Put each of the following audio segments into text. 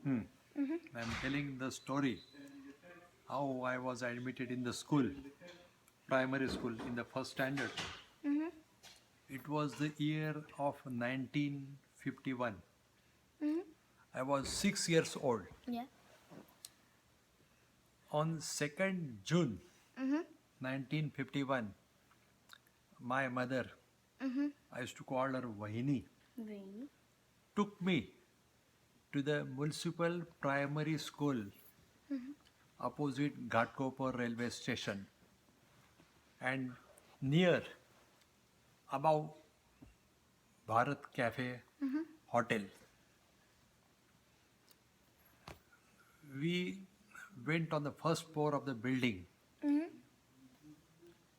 Hmm. I'm telling the story how I was admitted in the school, primary school, in the first standard. Mm-hmm. It was the year of 1951. Mm-hmm. I was 6 years old. Yeah. On 2nd June Mm-hmm. 1951, my mother, Mm-hmm. I used to call her Vahini, Very. took me to the municipal primary school Mm-hmm. opposite Ghatkopar railway station and near above Bharat Cafe Mm-hmm. Hotel. We went on the first floor of the building. Mm-hmm.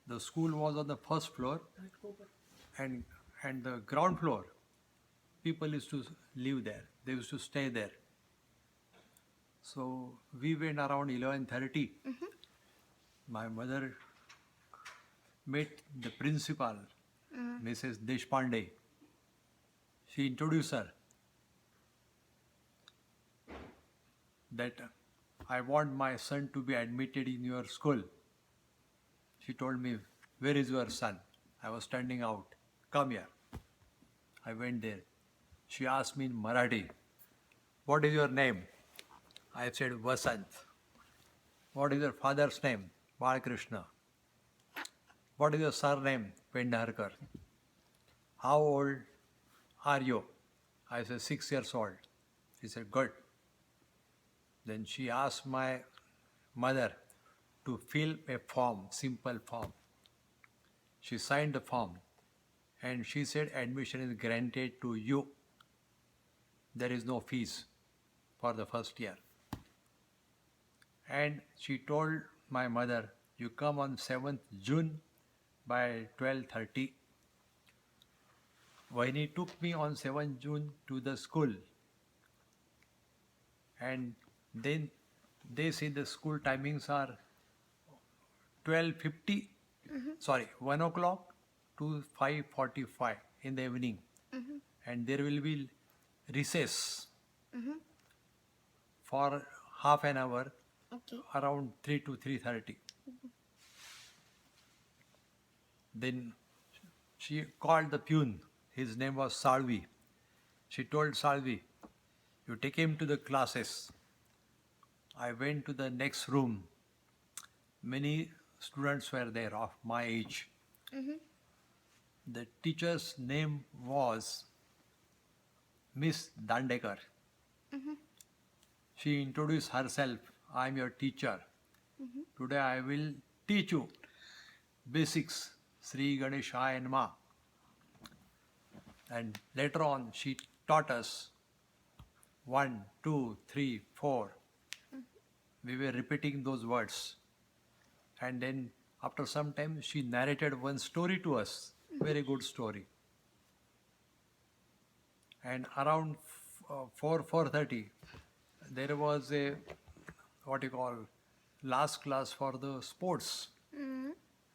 The school was on the first floor, and and the ground floor people used to live there. They used to stay there. So we went around 11:30. Mm-hmm. My mother met the principal, Mrs. Deshpande. She introduced her that I want my son to be admitted in your school. She told me, "Where is your son?" I was standing out. "Come here." I went there. She asked me in Marathi, "What is your name?" I said, "Vasant." "What is your father's name?" "Balkrishna." "What is your surname?" "Pendharkar." "How old are you?" I said, 6 years old. She said, "Good." Then she asked my mother to fill a form, simple form. She signed the form and she said, "Admission is granted to you. There is no fees for the first year." And she told my mother, "You come on 7th June by 12:30." When he took me on 7th June to the school, and then they say the school timings are 12:50, Mm-hmm. sorry, 1 o'clock to 5:45 in the evening, Mm-hmm. and there will be recess Mm-hmm. for half an hour Okay. around 3 to 3:30. Then she called the peon. His name was Salvi. She told Salvi, "You take him to the classes." I went to the next room. Many students were there of my age. Mm-hmm. The teacher's name was Miss Dandekar. Mm-hmm. She introduced herself. "I am your teacher. Mm-hmm. Today I will teach you basics, Sri Ganeshaya Nama." And later on, she taught us one, two, three, four. We were repeating those words. And then after some time, she narrated one story to us. Very good story. And around 4:30, there was a what you call last class for the sports. Mm-hmm.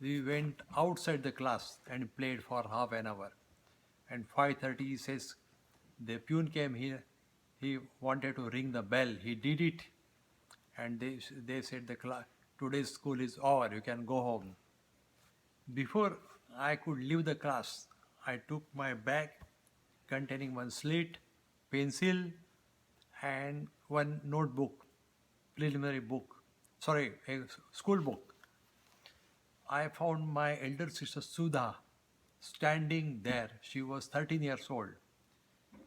We went outside the class and played for half an hour. And 5:30 he says the peon came here. He wanted to ring the bell. He did it, and they said today's school is over. You can go home. Before I could leave the class, I took my bag containing one slate, pencil, and one notebook, preliminary book. Sorry, a school book. I found my elder sister Sudha standing there. She was 13 years old.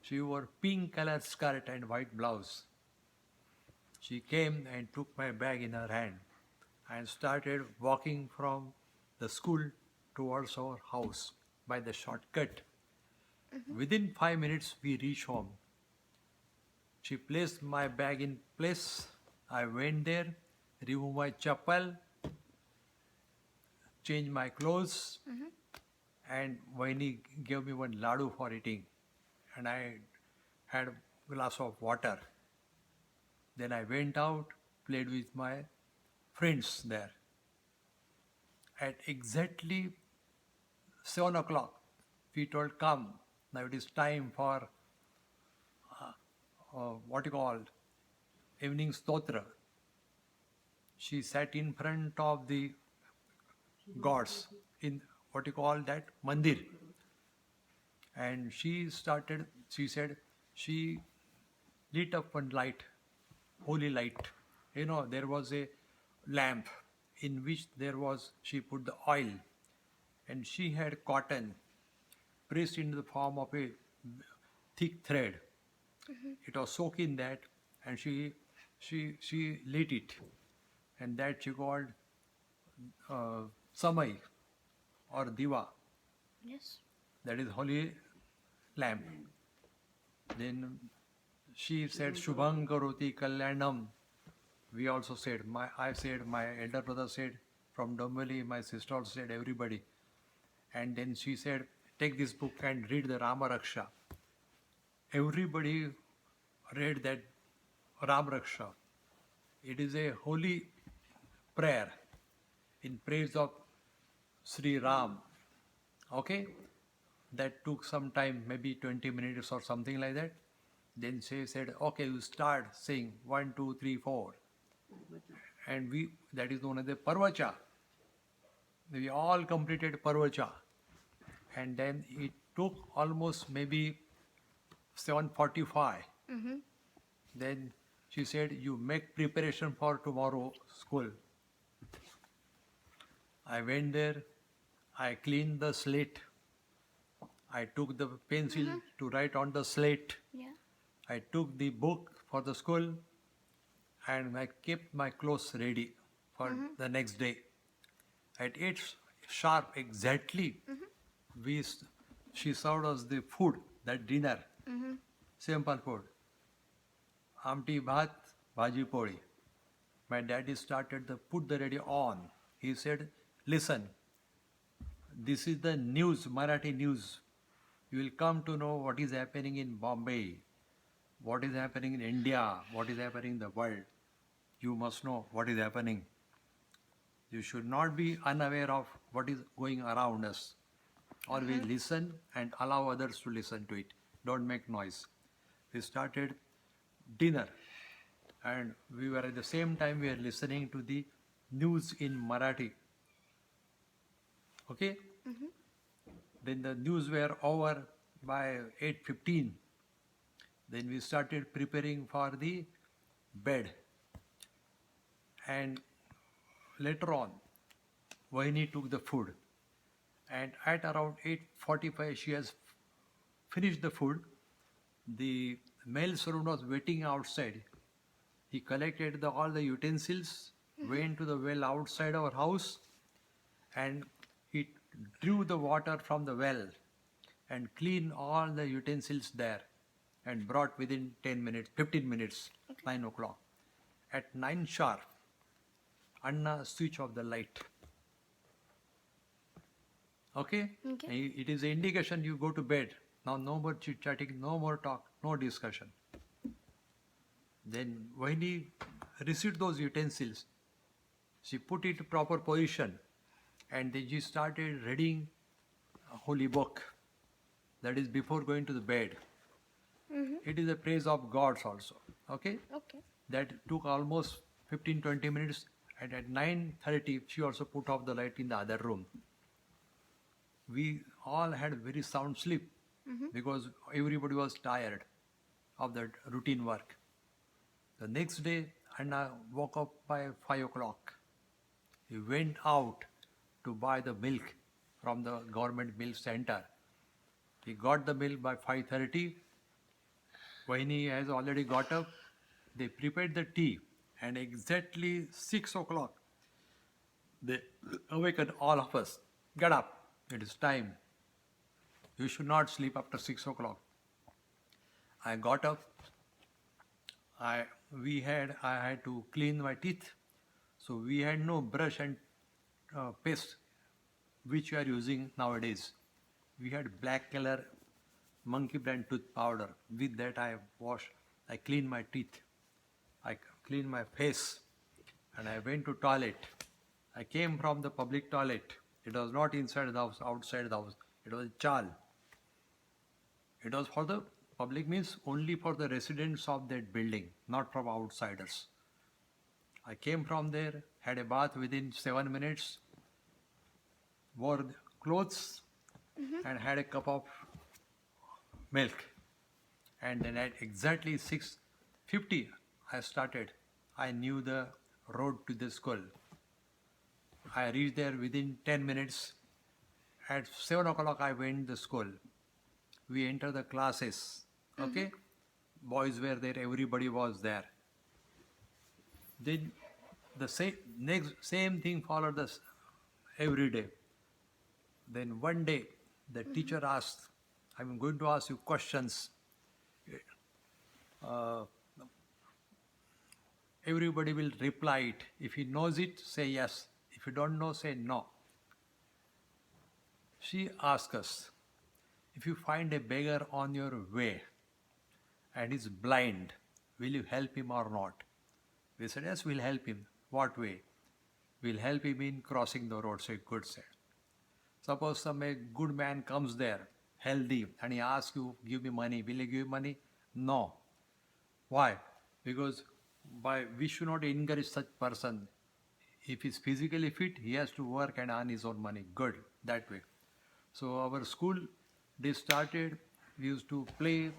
She wore pink colored skirt and white blouse. She came and took my bag in her hand and started walking from the school towards our house by the shortcut. Mm-hmm. Within 5 minutes, we reached home. She placed my bag in place. I went there, removed my chappal, changed my clothes, Mm-hmm. and Vaini gave me one ladu for eating. And I had a glass of water. Then I went out, played with my friends there. At exactly 7 o'clock, we told, "Come, now it is time for what you call evening stotra. She sat in front of the gods in what you call that mandir, and she said she lit up one light, holy light. There was a lamp in which she put the oil, and she had cotton pressed into the form of a thick thread. It was soaked in that, and she lit it, and that she called samai or diva. Yes. That is holy lamp. Then she said Shubham Karoti Kalyanam. We also said, I said, my elder brother said, from Dombali, my sister also said, everybody. And then she said, take this book and read the Rama Raksha. Everybody read that Ram Raksha. It is a holy prayer in praise of Sri Ram. Okay? That took some time, maybe 20 minutes or something like that. Then she said, okay, you start saying 1, 2, 3, 4. And that is known as the Parvacha. We all completed Parvacha. And then it took almost maybe 7:45. Then she said, you make preparation for tomorrow school. I went there, I cleaned the slate. I took the pencil to write on the slate. Yeah. I took the book for the school, and I kept my clothes ready for the next day. At 8 sharp exactly, she served us the food, that dinner, simple food. Amti bhat, bhaji pori. My daddy started to put the radio on. He said, listen, this is the news, Marathi news. You will come to know what is happening in Bombay, what is happening in India, what is happening in the world. You must know what is happening. You should not be unaware of what is going around us. Always listen and allow others to listen to it. Don't make noise. We started dinner, and we were at the same time we were listening to the news in Marathi. Okay? Then the news were over by 8:15. Then we started preparing for the bed. And later on, Vahini took the food. And at around 8:45, she has finished the food. The male servant was waiting outside. He collected all the utensils, went to the well outside our house, and he drew the water from the well and cleaned all the utensils there and brought within 10 minutes, 15 minutes, 9 o'clock. At 9 sharp, Anna switch off the light. Okay? It is an indication you go to bed. Now no more chit-chatting, no more talk, no discussion. Then when he received those utensils, she put it in proper position, and then she started reading a holy book. That is before going to the bed. It is a praise of gods also. Okay? Okay. That took almost 15-20 minutes, and at 9:30 she also put off the light in the other room. We all had very sound sleep because everybody was tired of that routine work. The next day, Anna woke up by 5 o'clock. He went out to buy the milk from the government milk center. He got the milk by 5:30. When he has already got up, they prepared the tea, and exactly 6 o'clock, they awakened all of us. Get up, it is time. You should not sleep after 6 o'clock. I got up. I had to clean my teeth. So we had no brush and paste which we are using nowadays. We had black color monkey brand tooth powder. With that I cleaned my teeth. I cleaned my face, and I went to toilet. I came from the public toilet. It was not inside the house, outside the house. It was chal. It was for the Public means only for the residents of that building, not from outsiders. I came from there, had a bath within 7 minutes, wore clothes, Mm-hmm. and had a cup of milk. And then at exactly 6:50, I started. I knew the road to the school. I reached there within 10 minutes. At 7 o'clock, I went to the school. We entered the classes. Mm-hmm. Okay? Boys were there, everybody was there. Then the same thing followed us every day. Then one day, the Mm-hmm. teacher asked, I'm going to ask you questions. Uh, Everybody will reply it. If he knows it, say yes. If you don't know, say no. She asked us, if you find a beggar on your way and he's blind, will you help him or not? We said, yes, we'll help him. What way? We'll help him in crossing the road. So good said. Suppose some a good man comes there, healthy, and he asks you, give me money. Will you give money? No. Why? Because we should not encourage such person. If he's physically fit, he has to work and earn his own money. Good, that way. So our school, they started, we used to play.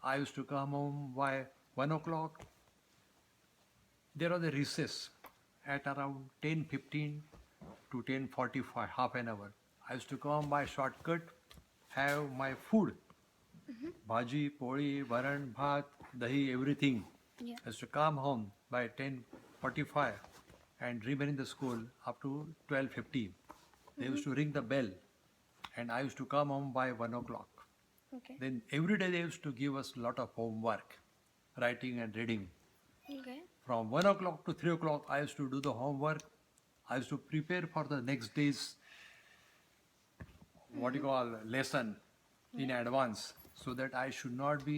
I used to come home by 1 o'clock. There was a recess at around 10:15 to 10:45, half an hour. I used to come by shortcut, have my food, Mm-hmm. bhaji, poli, varan, bhat, dahi, everything. Yeah. I used to come home by 10:45 and remain in the school up to 12:50. They Mm-hmm. used to ring the bell and I used to come home by 1 o'clock. Okay. Then every day they used to give us a lot of homework, writing and reading. Okay. From 1 o'clock to 3 o'clock, I used to do the homework. I used to prepare for the next day's what you Mm-hmm. call lesson in Yeah. advance so that I should not be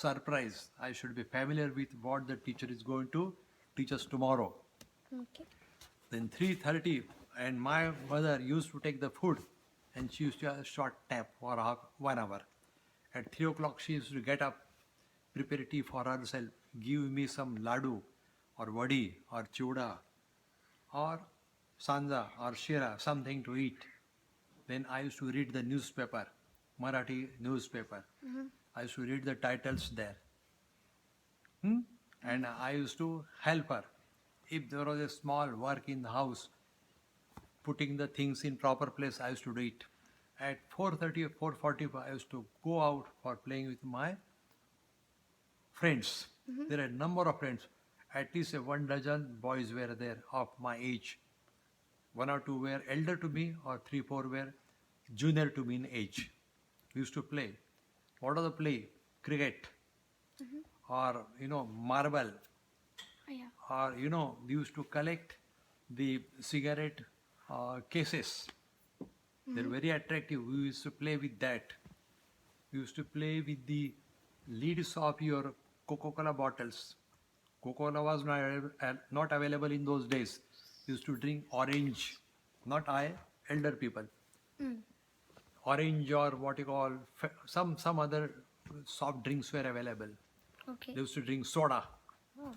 surprised. I should be familiar with what the teacher is going to teach us tomorrow. Okay. Then 3:30 and my mother used to take the food and she used to have a short nap for 1 hour. At 3 o'clock she used to get up, prepare tea for herself, give me some ladu or vadi or chuda or sanja or shira, something to eat. Then I used to read the newspaper, Marathi newspaper. Mm-hmm. I used to read the titles there. Hmm? And I used to help her. If there was a small work in the house, putting the things in proper place, I used to do it. At 4:30 or 4:45, I used to go out for playing with my friends. Mm-hmm. There are a number of friends. At least a 1 dozen boys were there of my age. One or two were elder to me, or three, four were junior to me in age. We used to play. What are the play? Cricket, Mm-hmm. or marble, Oh, yeah. or we used to collect the cigarette cases. They're Mm-hmm. very attractive. We used to play with that. We used to play with the lids of your Coca-Cola bottles. Coca-Cola was not available in those days. We used to drink orange, not I, elder people. Mm. Orange or what you call some other soft drinks were available. Okay. They used to drink soda, Oh.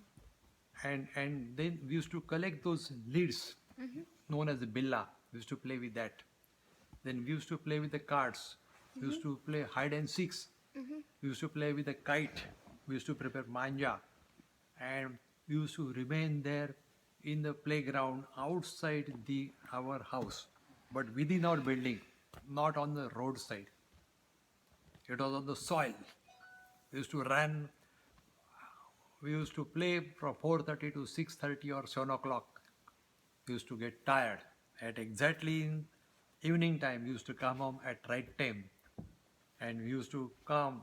and then we used to collect those lids Mm-hmm. known as the billa. We used to play with that. Then we used to play with the cards. We used to play hide and seeks. Mm-hmm. We used to play with the kite. We used to prepare manja, and we used to remain there in the playground outside our house, but within our building, not on the roadside. It was on the soil. We used to run. We used to play from 4:30 to 6:30 or 7 o'clock. We used to get tired. At exactly in evening time, we used to come home at right time, and we used to come,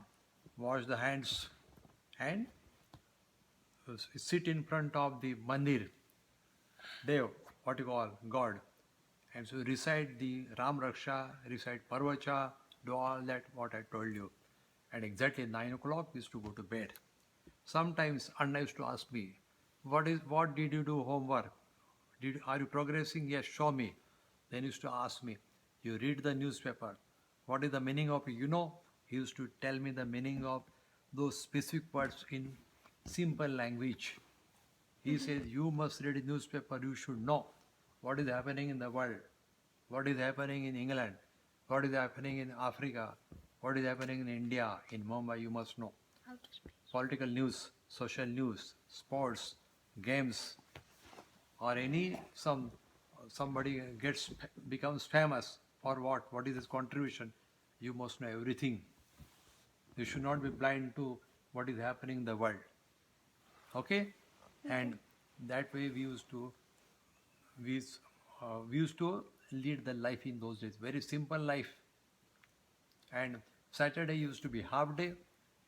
wash the hands, and sit in front of the mandir, Dev, what you call God, and so recite the Ram Raksha, recite Parvacha, do all that what I told you. And exactly 9 o'clock we used to go to bed. Sometimes Anna used to ask me, what did you do homework? Are you progressing? Yes, show me. Then he used to ask me, you read the newspaper. What is the meaning of it? He used to tell me the meaning of those specific words in simple language. He says, you must read a newspaper, you should know what is happening in the world, what is happening in England, what is happening in Africa, what is happening in India, in Mumbai, you must know. Outer space. Political news, social news, sports, games, or somebody becomes famous for what? What is his contribution? You must know everything. You should not be blind to what is happening in the world. Okay? And that way we, we used to lead the life in those days. Very simple life. And Saturday used to be half day.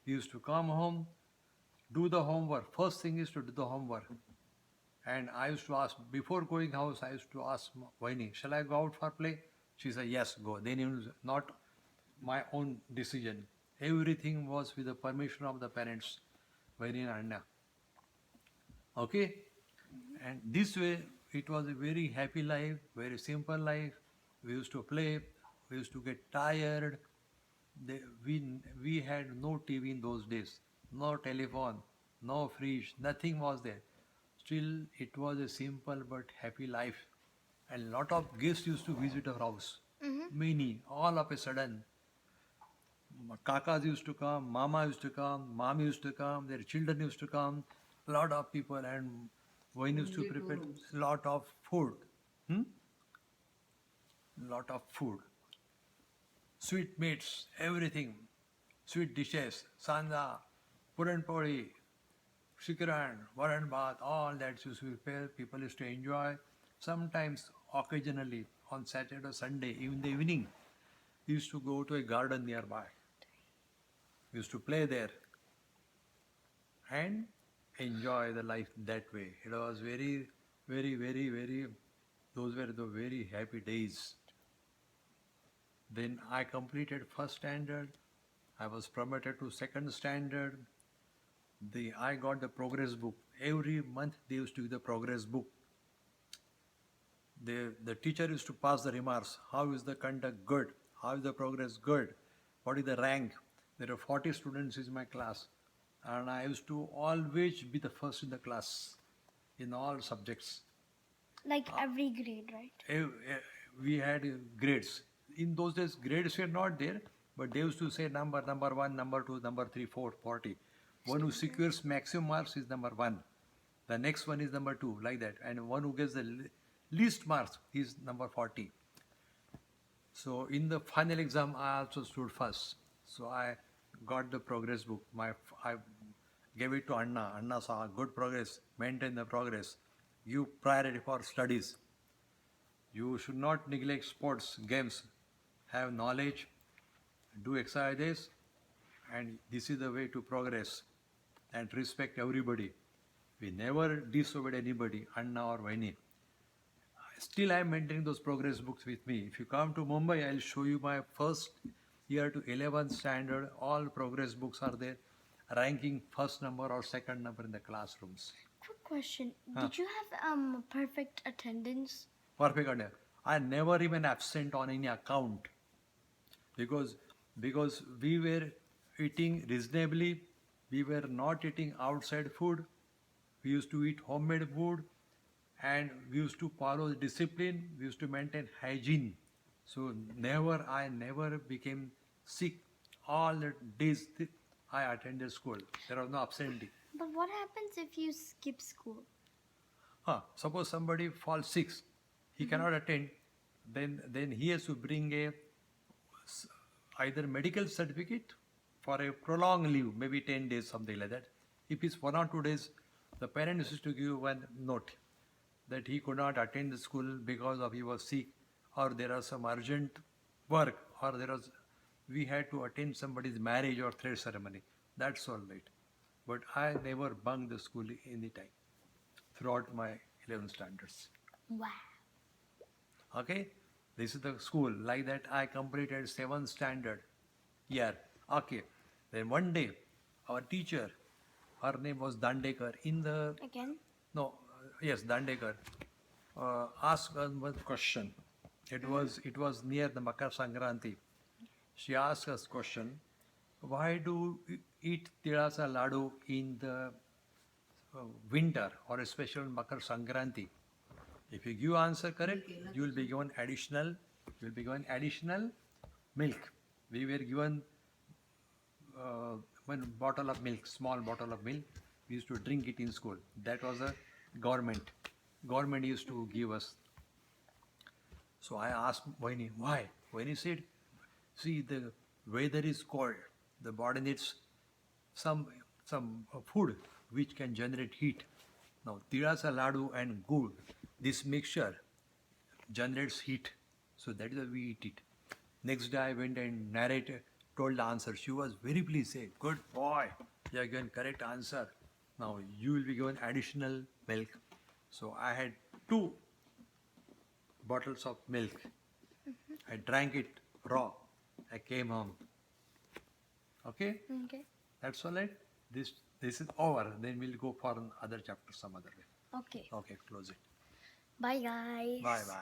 We used to come home, do the homework. First thing is to do the homework. And I used to ask, before going house, I used to ask Vaini, shall I go out for play? She said, yes, go. Then it was not my own decision. Everything was with the permission of the parents, Vaini and Anna. Okay? And this way, it was a very happy life, very simple life. We used to play, we used to get tired. We had no TV in those days, no telephone, no fridge, nothing was there. Still, it was a simple but happy life. And lot of guests used to visit our house. Many, all of a sudden. Kakas used to come, mama used to come, mom used to come, their children used to come, lot of people, and one used to prepare lot of food. Hmm? Lot of food. Sweet meats, everything. Sweet dishes, sanda, puran pori, shikran, varan bath, all that used to be prepared. People used to enjoy. Sometimes, occasionally, on Saturday or Sunday, in the evening, we used to go to a garden nearby. We used to play there and enjoy the life that way. It was very, very, very, very, those were the very happy days. Then I completed first standard. I was promoted to second standard. I got the progress book. Every month they used to give the progress book. The teacher used to pass the remarks. How is the conduct good? How is the progress good? What is the rank? There are 40 students in my class. And I used to always be the first in the class in all subjects. Like every grade, right? We had grades. In those days, grades were not there, but they used to say number one, number two, number three, four, 40. One who secures maximum marks is number one. The next one is number two, like that. And one who gets the least marks is number 40. So in the final exam, I also stood first. So I got the progress book. I gave it to Anna. Anna saw good progress, maintain the progress, give priority for studies. You should not neglect sports, games, have knowledge, do exercises, and this is the way to progress and respect everybody. We never disobeyed anybody, Anna or Vaini. Still, I am maintaining those progress books with me. If you come to Mumbai, I'll show you my first year to 11th standard. All progress books are there, ranking first number or second number in the classrooms. Quick question. Did you have perfect attendance? Perfect idea. I never even absent on any account because we were eating reasonably. We were not eating outside food. We used to eat homemade food, and we used to follow the discipline. We used to maintain hygiene. So I never became sick. All the days I attended school. There was no absentee. But what happens if you skip school? Suppose somebody falls sick, he cannot attend. Then he has to bring either medical certificate for a prolonged leave, maybe 10 days, something like that. If it's 1 or 2 days, the parents used to give one note that he could not attend the school because of he was sick, or there are some urgent work, or we had to attend somebody's marriage or thread ceremony. That's all right. But I never bunked the school any time throughout my 11 standards. Wow. Okay, this is the school. Like that, I completed 7th standard year. Okay, then one day, our teacher, her name was Dandekar, Again? Yes, Dandekar, asked us one question. It was near the Makar Sankranti. She asked us question. Why do you eat tirasa ladu in the winter or especially on Makar Sankranti? If you give answer correct, you will be given additional milk. We were given one bottle of milk, small bottle of milk. We used to drink it in school. That was a government. Government used to give us. So I asked Vaini, why? Vaini said, see, the weather is cold. The body needs some food which can generate heat. Now, tirasa ladu and gur, this mixture generates heat. So that is why we eat it. Next day I went and narrated, told the answer. She was very pleased. Say, good boy, you have given correct answer. Now you will be given additional milk. So I had 2 bottles of milk. I drank it raw. I came home. Okay, Okay. that's all right. This is over. Then we'll go for another chapter some other way. Okay. Okay, close it. Bye, guys. Bye bye.